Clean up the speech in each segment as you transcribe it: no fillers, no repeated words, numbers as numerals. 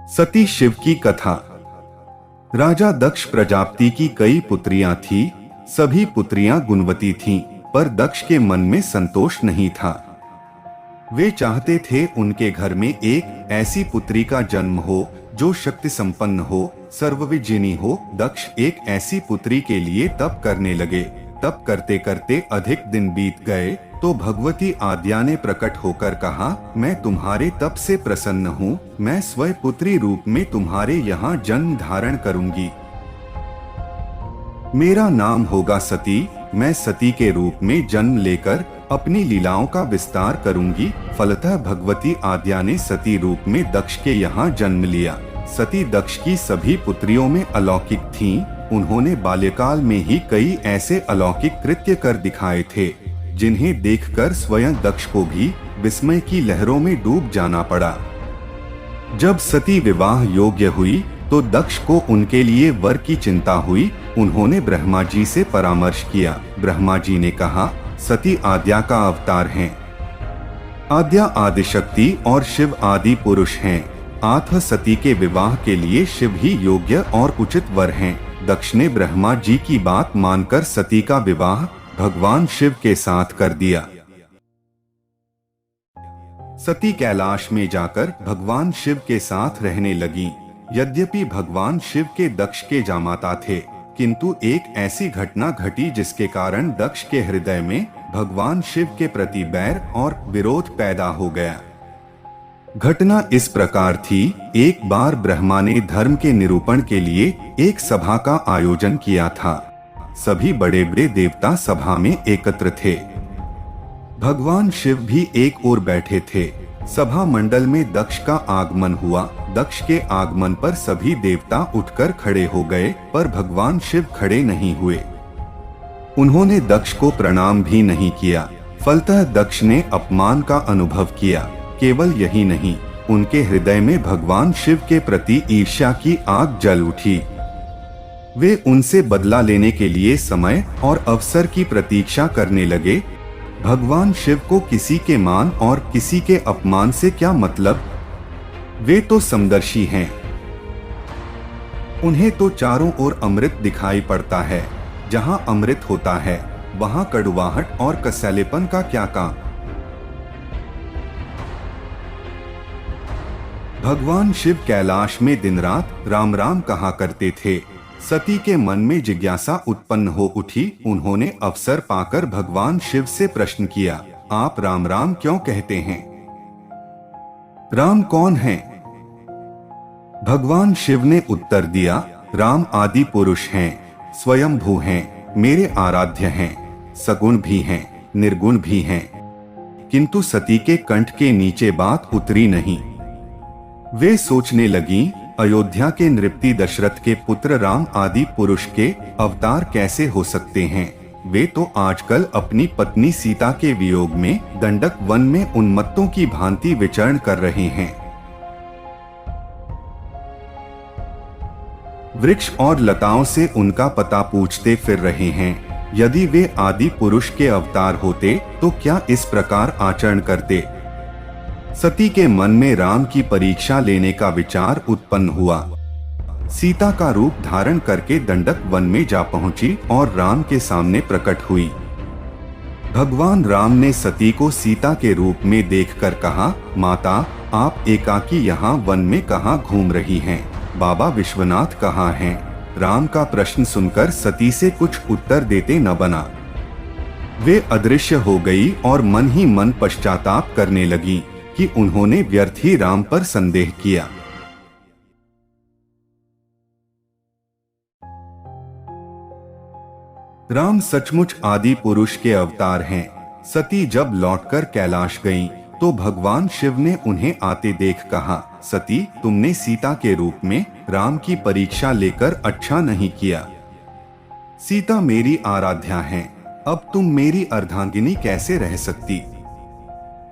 सती शिव की कथा। राजा दक्ष प्रजापति की कई पुत्रियां थीं। सभी पुत्रियां गुणवती थीं, पर दक्ष के मन में संतोष नहीं था। वे चाहते थे उनके घर में एक ऐसी पुत्री का जन्म हो जो शक्ति संपन्न हो, सर्वविजिनी हो। दक्ष एक ऐसी पुत्री के लिए तप करने लगे। तप करते करते अधिक दिन बीत गए तो भगवती आद्या ने प्रकट होकर कहा, मैं तुम्हारे तप से प्रसन्न हूँ। मैं स्वयं पुत्री रूप में तुम्हारे यहाँ जन्म धारण करूंगी। मेरा नाम होगा सती। मैं सती के रूप में जन्म लेकर अपनी लीलाओं का विस्तार करूंगी। फलतः भगवती आद्या ने सती रूप में दक्ष के यहाँ जन्म लिया। सती दक्ष की सभी पुत्रियों में अलौकिक थीं। उन्होंने बाल्यकाल में ही कई ऐसे अलौकिक कृत्य कर दिखाए थे जिन्हें देखकर स्वयं दक्ष को भी विस्मय की लहरों में डूब जाना पड़ा। जब सती विवाह योग्य हुई तो दक्ष को उनके लिए वर की चिंता हुई। उन्होंने ब्रह्मा जी से परामर्श किया। ब्रह्मा जी ने कहा, सती आद्या का अवतार हैं। आद्या आदिशक्ति और शिव आदि पुरुष हैं। अतः सती के विवाह के लिए शिव ही योग्य और उचित वर हैं। दक्ष ने ब्रह्मा जी की बात मानकर सती का विवाह भगवान शिव के साथ कर दिया। सती कैलाश में जाकर भगवान शिव के साथ रहने लगी। यद्यपि भगवान शिव के दक्ष के जामाता थे, किंतु एक ऐसी घटना घटी जिसके कारण दक्ष के हृदय में भगवान शिव के प्रति बैर और विरोध पैदा हो गया। घटना इस प्रकार थी। एक बार ब्रह्मा ने धर्म के निरूपण के लिए एक सभा का आयोजन किया था। सभी बड़े बड़े देवता सभा में एकत्र थे। भगवान शिव भी एक ओर बैठे थे। सभा मंडल में दक्ष का आगमन हुआ। दक्ष के आगमन पर सभी देवता उठकर खड़े हो गए, पर भगवान शिव खड़े नहीं हुए। उन्होंने दक्ष को प्रणाम भी नहीं किया। फलतः दक्ष ने अपमान का अनुभव किया। केवल यही नहीं, उनके हृदय में भगवान शिव के प्रति ईर्ष्या की आग जल उठी। वे उनसे बदला लेने के लिए समय और अवसर की प्रतीक्षा करने लगे। भगवान शिव को किसी के मान और किसी के अपमान से क्या मतलब? वे तो समदर्शी हैं। उन्हें तो चारों ओर अमृत दिखाई पड़ता है। जहां अमृत होता है वहां कड़वाहट और कसैलेपन का क्या काम? भगवान शिव कैलाश में दिन रात राम राम कहा करते थे। सती के मन में जिज्ञासा उत्पन्न हो उठी। उन्होंने अवसर पाकर भगवान शिव से प्रश्न किया, आप राम राम क्यों कहते हैं? राम कौन है? भगवान शिव ने उत्तर दिया, राम आदि पुरुष हैं, स्वयंभू हैं, मेरे आराध्य हैं, सगुण भी हैं, निर्गुण भी हैं। किंतु सती के कंठ के नीचे बात उतरी नहीं। वे सोचने लगीं, अयोध्या के नृपति दशरथ के पुत्र राम आदि पुरुष के अवतार कैसे हो सकते हैं? वे तो आजकल अपनी पत्नी सीता के वियोग में दंडक वन में उन्मत्तों की भांति विचरण कर रहे हैं। वृक्ष और लताओं से उनका पता पूछते फिर रहे हैं। यदि वे आदि पुरुष के अवतार होते तो क्या इस प्रकार आचरण करते? सती के मन में राम की परीक्षा लेने का विचार उत्पन्न हुआ। सीता का रूप धारण करके दंडक वन में जा पहुंची और राम के सामने प्रकट हुई। भगवान राम ने सती को सीता के रूप में देखकर कहा, माता, आप एकाकी यहाँ वन में कहाँ घूम रही हैं? बाबा विश्वनाथ कहाँ हैं? राम का प्रश्न सुनकर सती से कुछ उत्तर देते न बना। वे अदृश्य हो गई और मन ही मन पश्चाताप करने लगी कि उन्होंने व्यर्थ ही राम पर संदेह किया। राम सचमुच आदि पुरुष के अवतार हैं। सती जब लौटकर कैलाश गईं, तो भगवान शिव ने उन्हें आते देख कहा, सती, तुमने सीता के रूप में राम की परीक्षा लेकर अच्छा नहीं किया। सीता मेरी आराध्या हैं, अब तुम मेरी अर्धांगिनी कैसे रह सकती?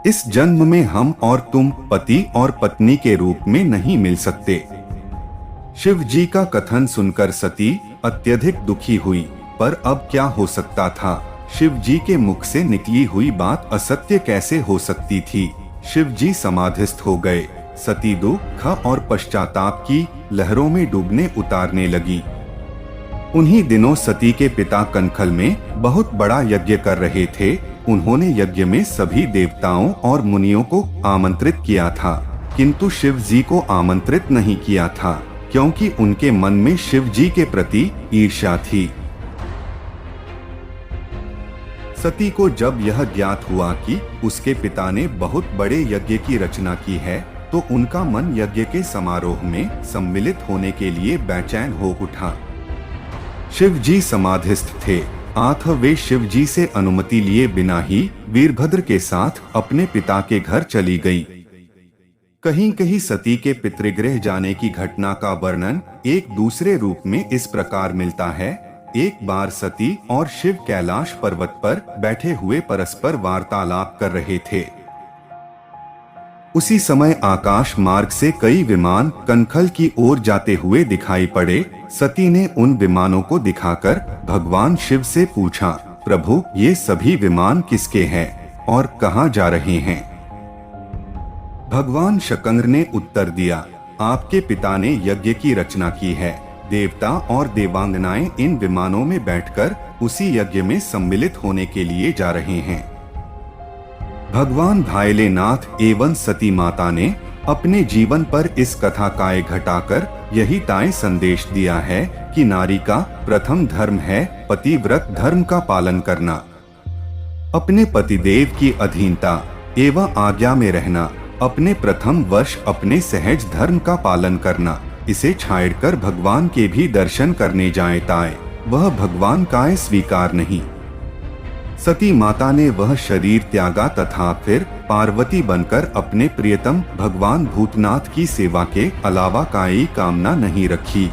इस जन्म में हम और तुम पति और पत्नी के रूप में नहीं मिल सकते। शिव जी का कथन सुनकर सती अत्यधिक दुखी हुई, पर अब क्या हो सकता था? शिव जी के मुख से निकली हुई बात असत्य कैसे हो सकती थी? शिव जी समाधिस्थ हो गए। सती दुख और पश्चाताप की लहरों में डूबने उतारने लगी। उन्हीं दिनों सती के पिता कनखल में बहुत बड़ा यज्ञ कर रहे थे। उन्होंने यज्ञ में सभी देवताओं और मुनियों को आमंत्रित किया था, किंतु शिव जी को आमंत्रित नहीं किया था, क्योंकि उनके मन में शिव जी के प्रति ईर्ष्या थी। सती को जब यह ज्ञात हुआ कि उसके पिता ने बहुत बड़े यज्ञ की रचना की है, तो उनका मन यज्ञ के समारोह में सम्मिलित होने के लिए बेचैन हो उठा। शिव जी समाधिस्थ थे, अतः वे शिव जी से अनुमति लिए बिना ही वीरभद्र के साथ अपने पिता के घर चली गईं। कहीं कहीं सती के पितृगृह जाने की घटना का वर्णन एक दूसरे रूप में इस प्रकार मिलता है। एक बार सती और शिव कैलाश पर्वत पर बैठे हुए परस्पर वार्तालाप कर रहे थे। उसी समय आकाश मार्ग से कई विमान कनखल की ओर जाते हुए दिखाई पड़े। सती ने उन विमानों को दिखाकर भगवान शिव से पूछा, प्रभु, ये सभी विमान किसके हैं और कहाँ जा रहे हैं? भगवान शकंर ने उत्तर दिया, आपके पिता ने यज्ञ की रचना की है। देवता और देवांगनाएं इन विमानों में बैठकर उसी यज्ञ में सम्मिलित होने के लिए जा रहे हैं। भगवान भायलेनाथ एवं सती माता ने अपने जीवन पर इस कथा काय घटाकर यही ताय संदेश दिया है कि नारी का प्रथम धर्म है पतिव्रत धर्म का पालन करना, अपने पतिदेव की अधीनता एवं आज्ञा में रहना, अपने प्रथम वर्ष अपने सहज धर्म का पालन करना। इसे छाड़कर भगवान के भी दर्शन करने जाए ताए वह भगवान काय स्वीकार नहीं। सती माता ने वह शरीर त्यागा तथा फिर पार्वती बनकर अपने प्रियतम भगवान भूतनाथ की सेवा के अलावा काई कामना नहीं रखी।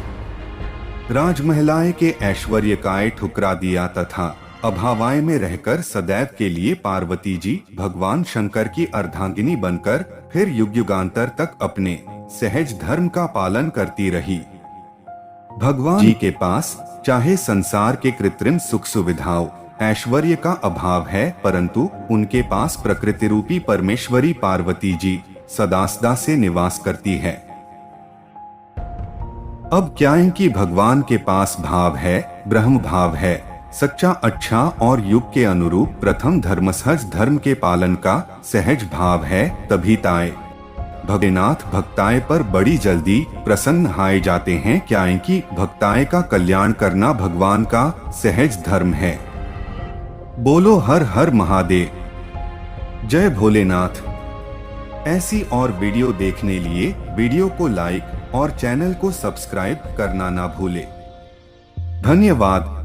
राजमहलाएं के ऐश्वर्य काय ठुकरा दिया तथा अभावाय में रहकर सदैव के लिए पार्वती जी भगवान शंकर की अर्धांगिनी बनकर फिर युग युगांतर तक अपने सहज धर्म का पालन करती रही। भगवान जी के पास चाहे संसार के कृत्रिम सुख सुविधाओं ऐश्वर्य का अभाव है, परंतु उनके पास प्रकृति रूपी परमेश्वरी पार्वती जी सदा से निवास करती है। अब क्या इनकी भगवान के पास भाव है, ब्रह्म भाव है, सच्चा अच्छा और युग के अनुरूप प्रथम धर्म सहज धर्म के पालन का सहज भाव है, तभी ताए भगनाथ भक्ताए पर बड़ी जल्दी प्रसन्न हाए जाते हैं। क्या इनकी भक्ताए का कल्याण करना भगवान का सहज धर्म है। बोलो हर हर महादेव, जय भोलेनाथ। ऐसी और वीडियो देखने लिए वीडियो को लाइक और चैनल को सब्सक्राइब करना ना भूले। धन्यवाद।